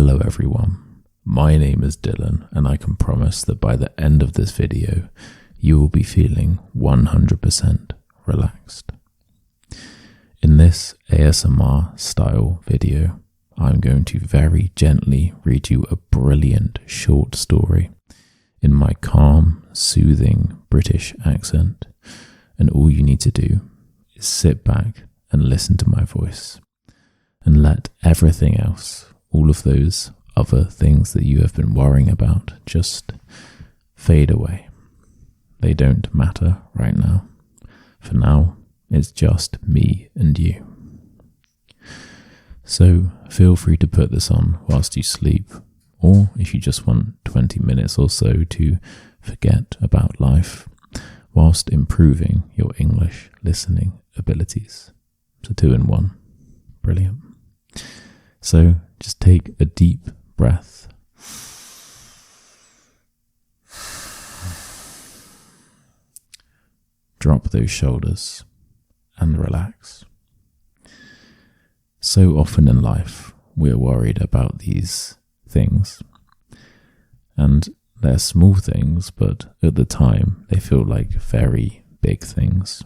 Hello everyone, my name is Dylan and I can promise that by the end of this video, you will be feeling 100% relaxed. In this ASMR style video, I'm going to very gently read you a brilliant short story in my calm, soothing British accent, and all you need to do is sit back and listen to my voice and let everything else, all of those other things that you have been worrying about, just fade away. They don't matter right now. For now, it's just me and you. So feel free to put this on whilst you sleep, or if you just want 20 minutes or so to forget about life whilst improving your English listening abilities. So 2 in 1. Brilliant. So just take a deep breath. Drop those shoulders and relax. So often in life, we're worried about these things. And they're small things, but at the time, they feel like very big things.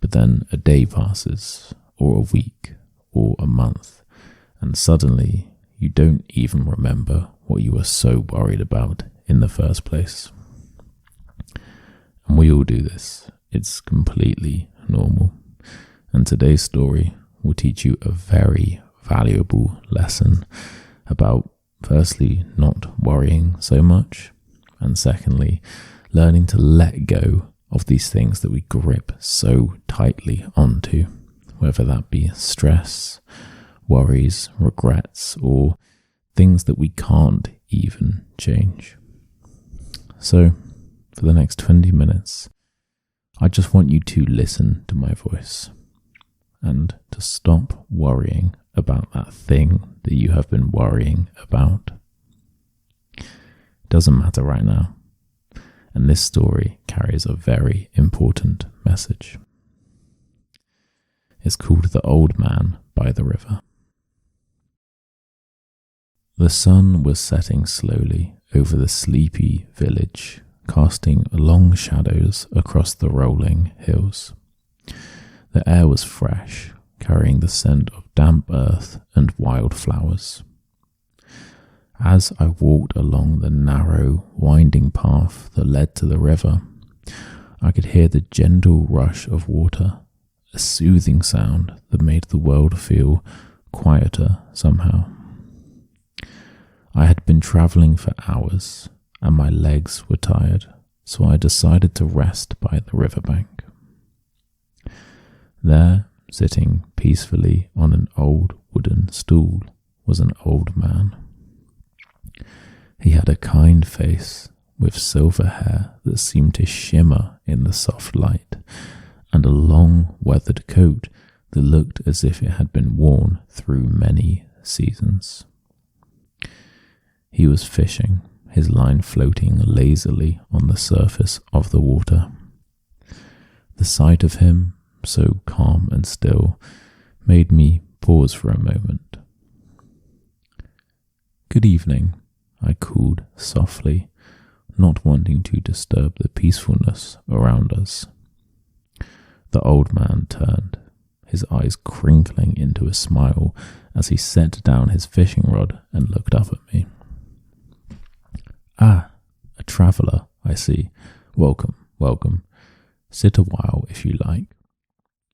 But then a day passes, or a week, or a month, and suddenly you don't even remember what you were so worried about in the first place. And we all do this. It's completely normal. And today's story will teach you a very valuable lesson about, firstly, not worrying so much, and secondly, learning to let go of these things that we grip so tightly onto, whether that be stress, worries, regrets, or things that we can't even change. So, for the next 20 minutes, I just want you to listen to my voice and to stop worrying about that thing that you have been worrying about. It doesn't matter right now, and this story carries a very important message. It's called The Old Man by the River. The sun was setting slowly over the sleepy village, casting long shadows across the rolling hills. The air was fresh, carrying the scent of damp earth and wildflowers. As I walked along the narrow, winding path that led to the river, I could hear the gentle rush of water, a soothing sound that made the world feel quieter somehow. I had been travelling for hours, and my legs were tired, so I decided to rest by the riverbank. There, sitting peacefully on an old wooden stool, was an old man. He had a kind face with silver hair that seemed to shimmer in the soft light, and a long weathered coat that looked as if it had been worn through many seasons. He was fishing, his line floating lazily on the surface of the water. The sight of him, so calm and still, made me pause for a moment. "Good evening," I called softly, not wanting to disturb the peacefulness around us. The old man turned, his eyes crinkling into a smile as he set down his fishing rod and looked up at me. "Ah, a traveller, I see. Welcome, welcome. Sit a while if you like,"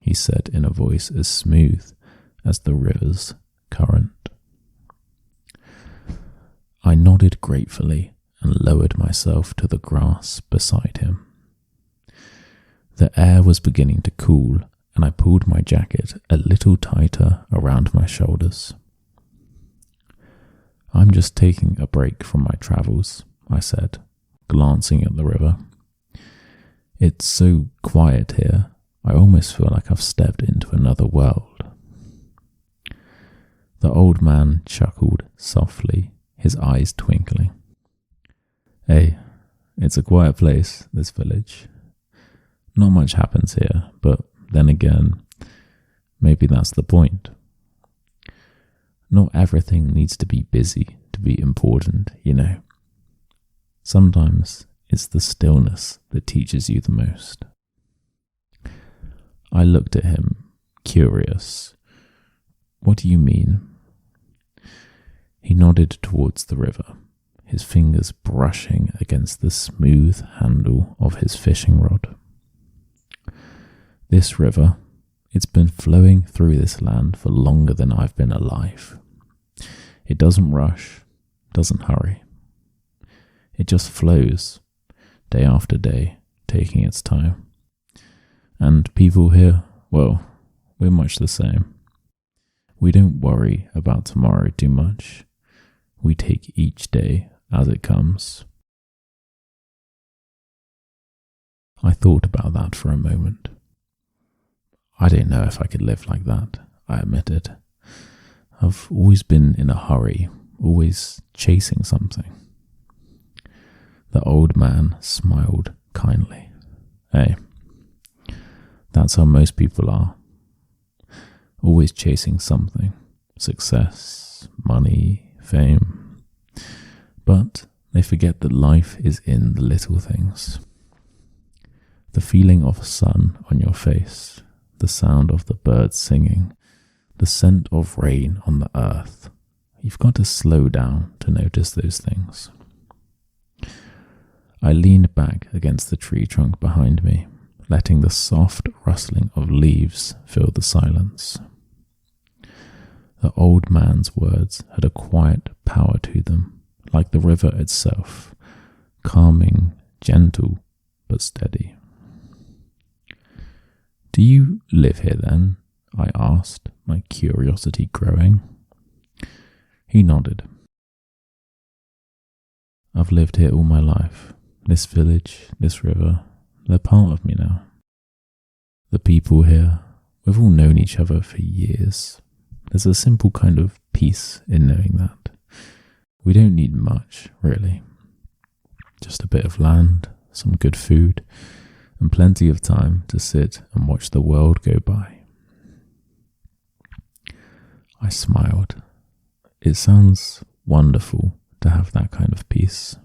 he said in a voice as smooth as the river's current. I nodded gratefully and lowered myself to the grass beside him. The air was beginning to cool, and I pulled my jacket a little tighter around my shoulders. "I'm just taking a break from my travels," I said, glancing at the river. "It's so quiet here, I almost feel like I've stepped into another world." The old man chuckled softly, his eyes twinkling. "Hey, it's a quiet place, this village. Not much happens here, but then again, maybe that's the point. Not everything needs to be busy to be important, you know. Sometimes it's the stillness that teaches you the most. I looked at him, curious. What do you mean? He nodded towards the river, his fingers brushing against the smooth handle of his fishing rod. This river, it's been flowing through this land for longer than I've been alive. It doesn't rush, doesn't hurry. It just flows, day after day, taking its time. And people here, well, we're much the same. We don't worry about tomorrow too much. We take each day as it comes. I thought about that for a moment. I don't know if I could live like that, I admitted. I've always been in a hurry, always chasing something. The old man smiled kindly. Hey, that's how most people are. Always chasing something. Success, money, fame. But they forget that life is in the little things. The feeling of sun on your face, the sound of the birds singing, the scent of rain on the earth. You've got to slow down to notice those things. I leaned back against the tree trunk behind me, letting the soft rustling of leaves fill the silence. The old man's words had a quiet power to them, like the river itself, calming, gentle, but steady. Do you live here then? I asked, my curiosity growing. He nodded. I've lived here all my life. This village, this river, they're part of me now. The people here, we've all known each other for years. There's a simple kind of peace in knowing that. We don't need much, really. Just a bit of land, some good food, and plenty of time to sit and watch the world go by. I smiled. It sounds wonderful to have that kind of peace.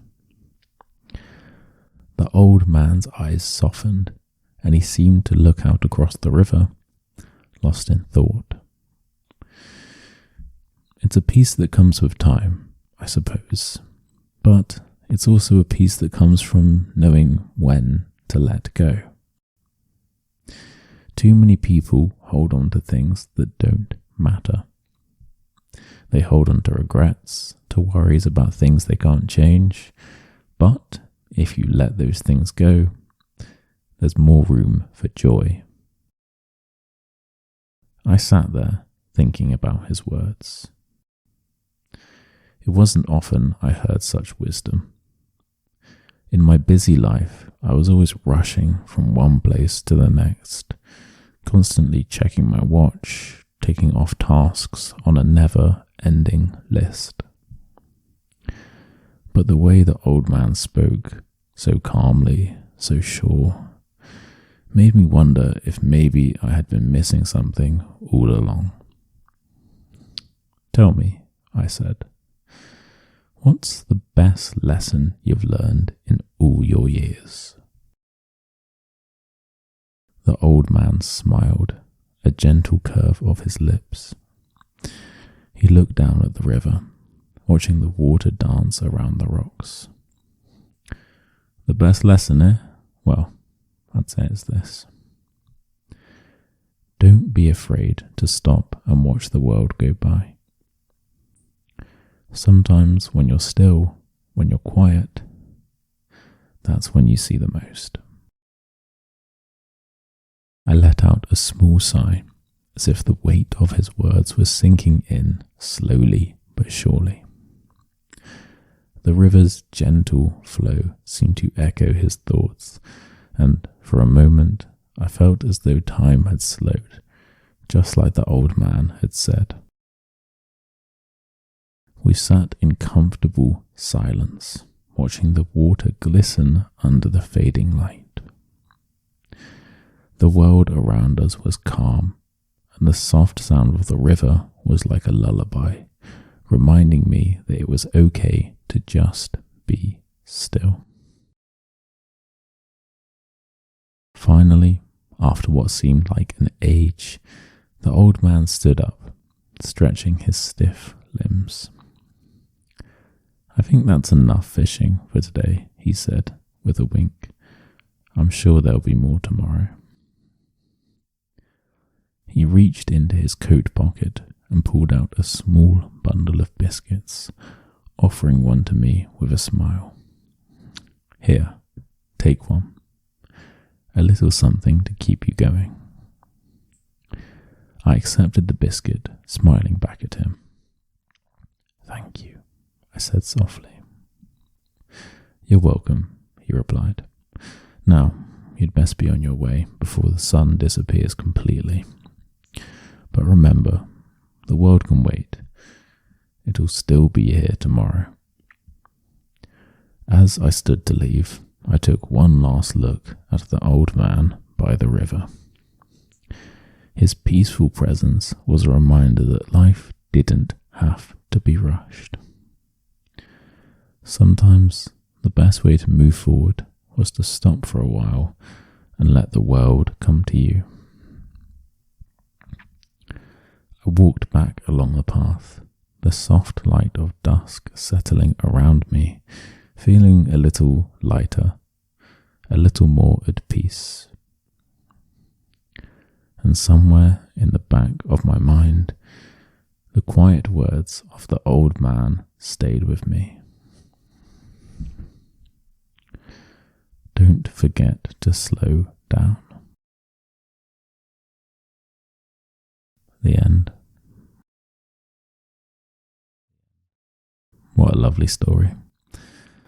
The old man's eyes softened, and he seemed to look out across the river, lost in thought. It's a peace that comes with time, I suppose, but it's also a peace that comes from knowing when to let go. Too many people hold on to things that don't matter. They hold on to regrets, to worries about things they can't change, but if you let those things go, there's more room for joy. I sat there thinking about his words. It wasn't often I heard such wisdom. In my busy life, I was always rushing from one place to the next, constantly checking my watch, taking off tasks on a never-ending list. But the way the old man spoke, so calmly, so sure, made me wonder if maybe I had been missing something all along. Tell me, I said, what's the best lesson you've learned in all your years? The old man smiled, a gentle curve of his lips. He looked down at the river, watching the water dance around the rocks. The best lesson, eh? Well, I'd say it's this. Don't be afraid to stop and watch the world go by. Sometimes when you're still, when you're quiet, that's when you see the most. I let out a small sigh, as if the weight of his words was sinking in slowly but surely. The river's gentle flow seemed to echo his thoughts, and for a moment I felt as though time had slowed, just like the old man had said. We sat in comfortable silence, watching the water glisten under the fading light. The world around us was calm, and the soft sound of the river was like a lullaby, reminding me that it was okay to just be still. Finally, after what seemed like an age, the old man stood up, stretching his stiff limbs. "I think that's enough fishing for today," he said with a wink. "I'm sure there'll be more tomorrow." He reached into his coat pocket and pulled out a small bundle of biscuits, offering one to me with a smile. "Here, take one. A little something to keep you going." I accepted the biscuit, smiling back at him. "Thank you," I said softly. "You're welcome," he replied. "Now, you'd best be on your way before the sun disappears completely. But remember, the world can wait. It'll still be here tomorrow." As I stood to leave, I took one last look at the old man by the river. His peaceful presence was a reminder that life didn't have to be rushed. Sometimes the best way to move forward was to stop for a while and let the world come to you. I walked back along the path, the soft light of dusk settling around me, feeling a little lighter, a little more at peace. And somewhere in the back of my mind, the quiet words of the old man stayed with me. Don't forget to slow down. The end. What a lovely story.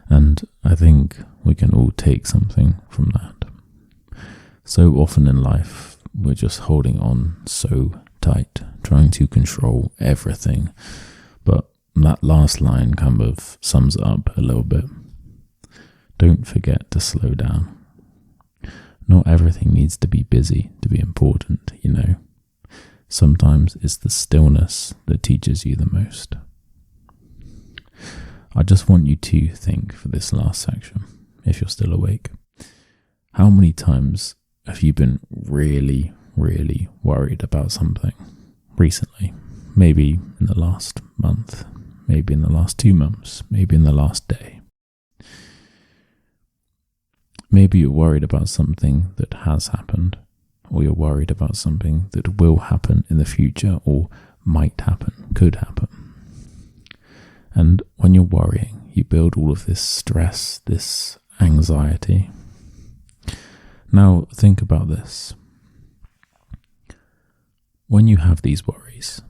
And I think we can all take something from that. So often in life, we're just holding on so tight, trying to control everything. But that last line kind of sums it up a little bit. Don't forget to slow down. Not everything needs to be busy to be important, you know. Sometimes it's the stillness that teaches you the most. I just want you to think for this last section, if you're still awake. How many times have you been really, really worried about something recently? Maybe in the last month, maybe in the last 2 months, maybe in the last day. Maybe you're worried about something that has happened, or you're worried about something that will happen in the future, or might happen, could happen. And when you're worrying, you build all of this stress, this anxiety. Now, think about this. When you have these worries,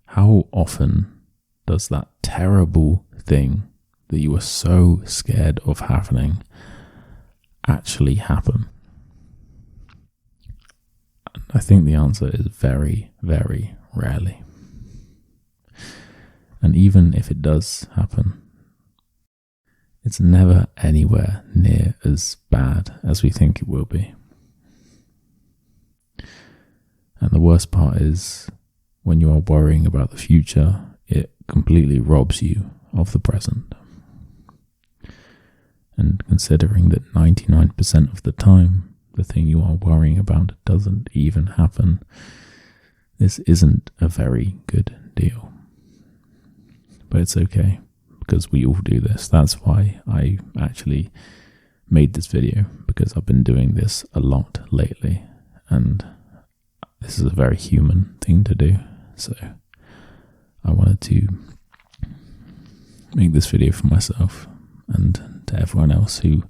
how often does that terrible thing that you were so scared of happening actually happen? And I think the answer is very, very rarely. And even if it does happen, it's never anywhere near as bad as we think it will be. And the worst part is, when you are worrying about the future, it completely robs you of the present. And considering that 99% of the time, the thing you are worrying about doesn't even happen, this isn't a very good deal. But it's okay, because we all do this. That's why I actually made this video, because I've been doing this a lot lately, and this is a very human thing to do. So I wanted to make this video for myself and to everyone else who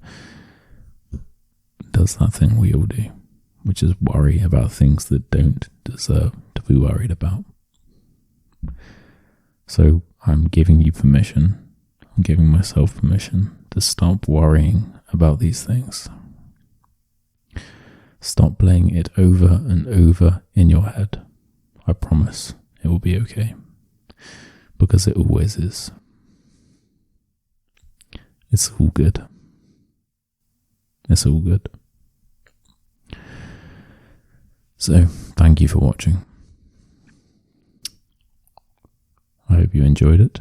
does that thing we all do, which is worry about things that don't deserve to be worried about. So I'm giving you permission, I'm giving myself permission to stop worrying about these things. Stop playing it over and over in your head. I promise it will be okay, because it always is. It's all good. It's all good. So, thank you for watching. I hope you enjoyed it.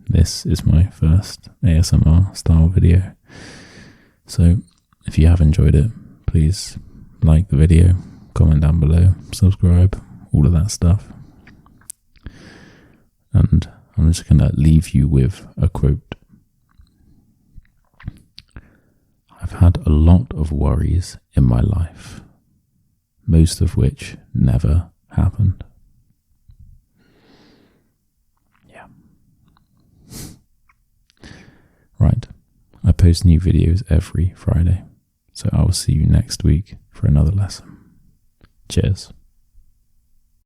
This is my first ASMR style video. So if you have enjoyed it, please like the video, comment down below, subscribe, all of that stuff. And I'm just going to leave you with a quote. I've had a lot of worries in my life, most of which never happened. Yeah. Right. I post new videos every Friday, so I will see you next week for another lesson. Cheers.